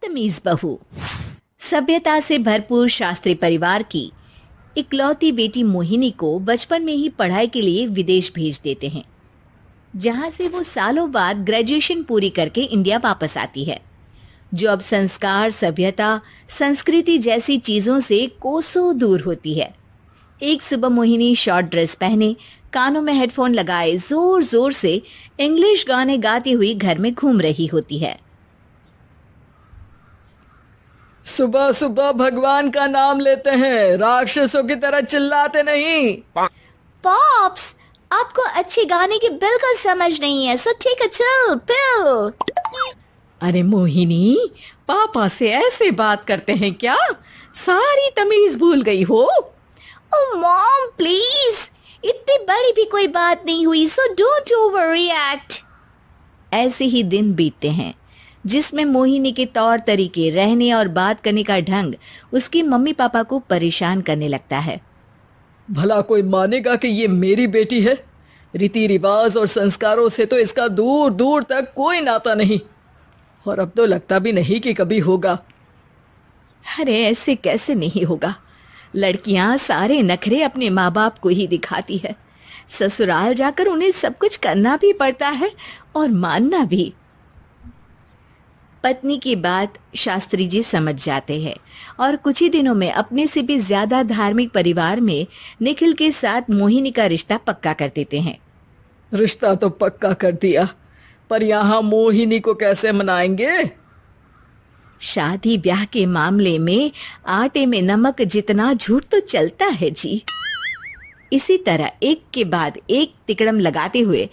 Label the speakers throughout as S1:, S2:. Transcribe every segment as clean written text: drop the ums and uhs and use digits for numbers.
S1: बदतमीज बहू। सभ्यता से भरपूर शास्त्री परिवार की इकलौती बेटी मोहिनी को बचपन में ही पढ़ाई के लिए विदेश भेज देते हैं, जहां से वो सालों बाद ग्रेजुएशन पूरी करके इंडिया वापस आती है, जो अब संस्कार, सभ्यता, संस्कृति जैसी चीजों से कोसों दूर होती है। एक सुबह मोहिनी शॉर्ट ड्रेस पहने, कानों में हेडफोन लगाए जोर जोर से इंग्लिश गाने गाती हुई घर में घूम रही होती है।
S2: सुबह सुबह भगवान का नाम लेते हैं, राक्षसों की तरह चिल्लाते नहीं।
S1: पॉप्स, आपको अच्छे गाने की बिल्कुल समझ नहीं है, so take a chill pill.
S2: अरे मोहिनी, पापा से ऐसे बात करते हैं क्या? सारी तमीज भूल गई हो।
S1: ओह मॉम प्लीज, इतनी बड़ी भी कोई बात नहीं हुई, सो डोंट ओवर रिएक्ट। ऐसे ही दिन बीतते हैं जिसमें मोहिनी के तौर तरीके, रहने और बात करने का ढंग उसकी मम्मी पापा को परेशान करने लगता है।
S2: भला कोई मानेगा कि ये मेरी बेटी है? रीति रिवाज और संस्कारों से तो इसका दूर दूर तक कोई नाता नहीं, और अब तो लगता भी नहीं कि कभी होगा।
S1: अरे ऐसे कैसे नहीं होगा? लड़कियां सारे नखरे अपने माँ बाप को ही दिखाती है। ससुराल जाकर उन्हें सब कुछ करना भी पड़ता है और मानना भी। पत्नी की बात शास्त्री जी समझ जाते हैं और कुछ ही दिनों में अपने से भी ज्यादा धार्मिक परिवार में निखिल के साथ मोहिनी का रिश्ता पक्का कर देते हैं।
S2: रिश्ता तो पक्का कर दिया, पर यहाँ मोहिनी को कैसे मनाएंगे?
S1: शादी ब्याह के मामले में आटे में नमक जितना झूठ तो चलता है जी। इसी तरह एक के बाद एक तिकड़म लगाते हुए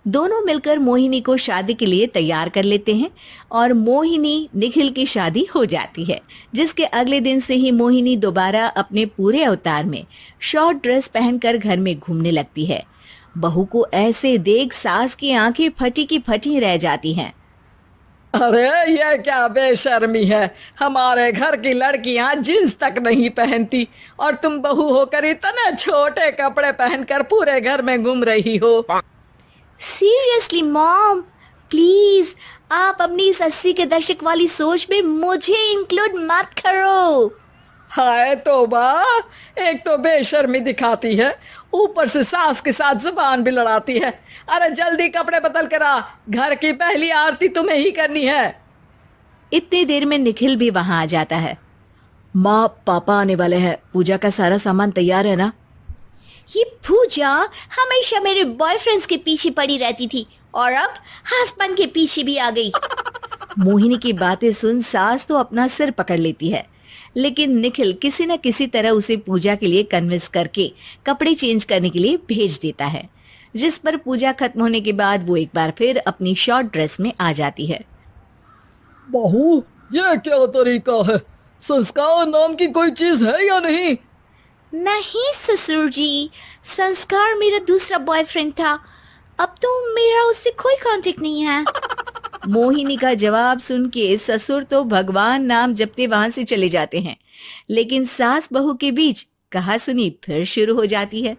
S1: दोनों मिलकर मोहिनी को शादी के लिए तैयार कर लेते हैं और मोहिनी निखिल की शादी हो जाती है, जिसके अगले दिन से ही मोहिनी दोबारा अपने पूरे अवतार में शॉर्ट ड्रेस पहनकर घर में घूमने लगती है। बहू को ऐसे देख सास की आंखें फटी की फटी रह जाती हैं।
S2: अरे ये क्या बेशर्मी है, हमारे घर की लड़कियां जींस तक नहीं पहनती और तुम बहू होकर इतने छोटे कपड़े पहनकर पूरे घर में घूम रही हो।
S1: सीरियसली मॉम, प्लीज आप अपनी इस 80 के दशक वाली सोच में मुझे इंक्लूड मत करो।
S2: हाय तौबा, एक तो बेशर्मी दिखाती है, ऊपर से सास के साथ जुबान भी लड़ाती है। अरे जल्दी कपड़े बदल कर आ, घर की पहली आरती तुम्हें ही करनी है।
S1: इतनी देर में निखिल भी वहां आ जाता है।
S2: माँ, पापा आने वाले हैं, पूजा का सारा सामान तैयार है ना?
S1: ये पूजा हमेशा मेरे बॉयफ्रेंड्स के पीछे पड़ी रहती थी और अब हस्बैंड के पीछे भी आ गई। मोहिनी की बातें सुन सास तो अपना सिर पकड़ लेती है, लेकिन निखिल किसी न किसी तरह उसे पूजा के लिए कन्विंस करके कपड़े चेंज करने के लिए भेज देता है, जिस पर पूजा खत्म होने के बाद वो एक बार फिर अपनी शॉर्ट ड्रेस में आ जाती है।
S2: बहू, ये क्या तरीका है? संस्कार नाम की कोई चीज है या नहीं?
S1: नहीं ससुर जी, संस्कार मेरा दूसरा बॉयफ्रेंड था, अब तो मेरा उससे कोई कांटेक्ट नहीं है। मोहिनी का जवाब सुन के ससुर तो भगवान नाम जपते वहां से चले जाते हैं, लेकिन सास बहू के बीच कहासुनी फिर शुरू हो जाती है,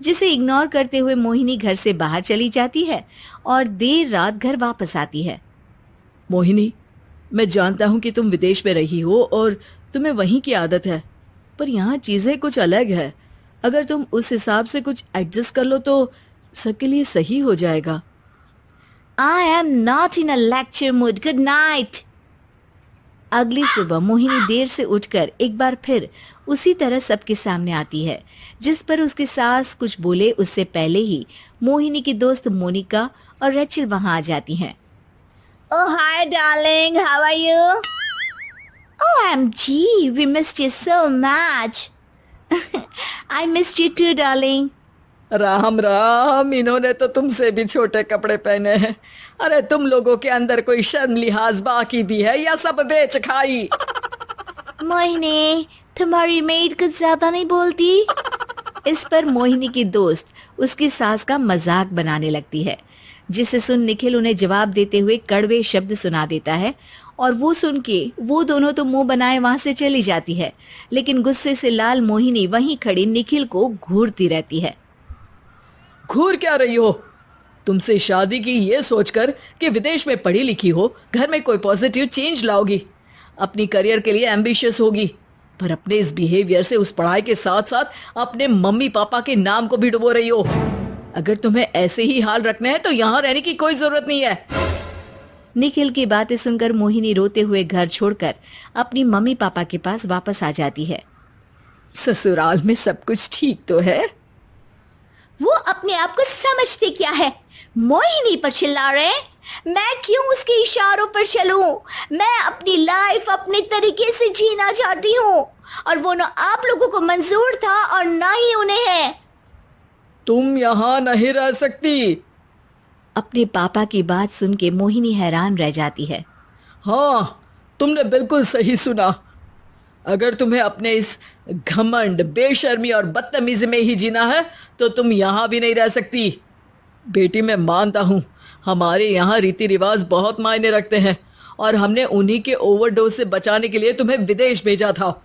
S1: जिसे इग्नोर करते हुए मोहिनी घर से बाहर चली जाती है और देर रात घर वापस आती है।
S2: मोहिनी, मैं जानता हूँ कि तुम विदेश में रही हो और तुम्हें वहीं की आदत है, पर यहाँ चीजें कुछ अलग है। अगर तुम उस हिसाब से कुछ एडजस्ट कर लो तो सबके लिए सही हो जाएगा।
S1: I am not in a lecture mood. Good night. अगली सुबह मोहिनी देर से उठकर एक बार फिर उसी तरह सबके सामने आती है, जिस पर उसकी सास कुछ बोले उससे पहले ही मोहिनी की दोस्त मोनिका और रेचल वहां आ जाती हैं। Oh hi darling, how are you? OMG, we missed you so much. I missed you too darling.
S2: Ram Ram, इन्होंने तो तुमसे भी छोटे कपड़े पहने हैं। अरे तुम लोगों के अंदर कोई शर्म लिहाज बाकी भी है या सब बेच खाई?
S1: मोहिनी, तुम्हारी मेड कुछ ज्यादा नहीं बोलती। इस पर मोहिनी की दोस्त उसकी सास का मजाक बनाने लगती है, जिसे सुन निखिल उन्हें जवाब देते हुए कड़वे शब्द सुना देता है और वो सुन के वो दोनों तो मुंह बनाए वहां से चली जाती है, लेकिन गुस्से से लाल मोहिनी वहीं खड़ी निखिल को घूरती रहती है।
S2: घूर क्या रही हो? तुमसे शादी की ये सोचकर कि विदेश में पढ़ी लिखी हो, घर में कोई पॉजिटिव चेंज लाओगी, अपनी करियर के लिए एम्बिशियस होगी, पर अपने इस बिहेवियर से उस पढ़ाई के साथ साथ अपने मम्मी पापा के नाम को भी डुबो रही हो। अगर तुम्हें ऐसे ही हाल रखना है तो यहाँ रहने की कोई जरूरत नहीं है।
S1: निखिल की बातें सुनकर मोहिनी रोते हुए घर छोड़कर अपनी मम्मी पापा के पास वापस आ जाती है।
S2: ससुराल में सब कुछ ठीक तो है?
S3: वो अपने आप को समझते क्या है? मोहिनी पर चिल्ला रहे हैं? मैं क्यों उसके इशारों पर चलूं? मैं अपनी लाइफ अपने तरीके से जीना चाहती हूँ और वो ना आप लोगों को मंजूर था और ना ही उन्हें है।
S2: तुम यहाँ नहीं रह सकती।
S1: अपने पापा की बात सुन के मोहिनी हैरान रह जाती है।
S2: हाँ, तुमने बिल्कुल सही सुना। अगर तुम्हें अपने इस घमंड, बेशर्मी और बदतमीजी में ही जीना है तो तुम यहाँ भी नहीं रह सकती। बेटी, मैं मानता हूँ हमारे यहाँ रीति रिवाज बहुत मायने रखते हैं और हमने उन्हीं के ओवरडोज से बचाने के लिए तुम्हें विदेश भेजा था।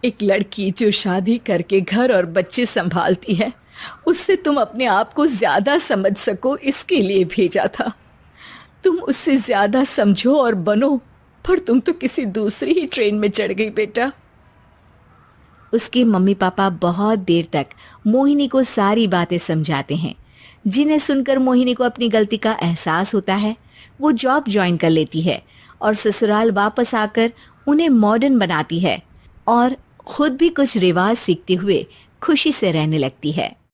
S1: एक लड़की जो शादी करके घर और बच्चे संभालती है, उससे तुम अपने आप को ज्यादा समझ सको इसके लिए भेजा था। तुम उससे ज्यादा समझो और बनो, पर तुम तो किसी दूसरी ही ट्रेन में चढ़ गई बेटा। उसके मम्मी पापा बहुत देर तक मोहिनी को सारी बातें समझाते हैं, जिन्हें सुनकर मोहिनी को अपनी गलती का एहसास होता है। वो जॉब ज्वाइन कर लेती है और ससुराल वापस आकर उन्हें मॉडर्न बनाती है और खुद भी कुछ रिवाज सीखते हुए खुशी से रहने लगती है।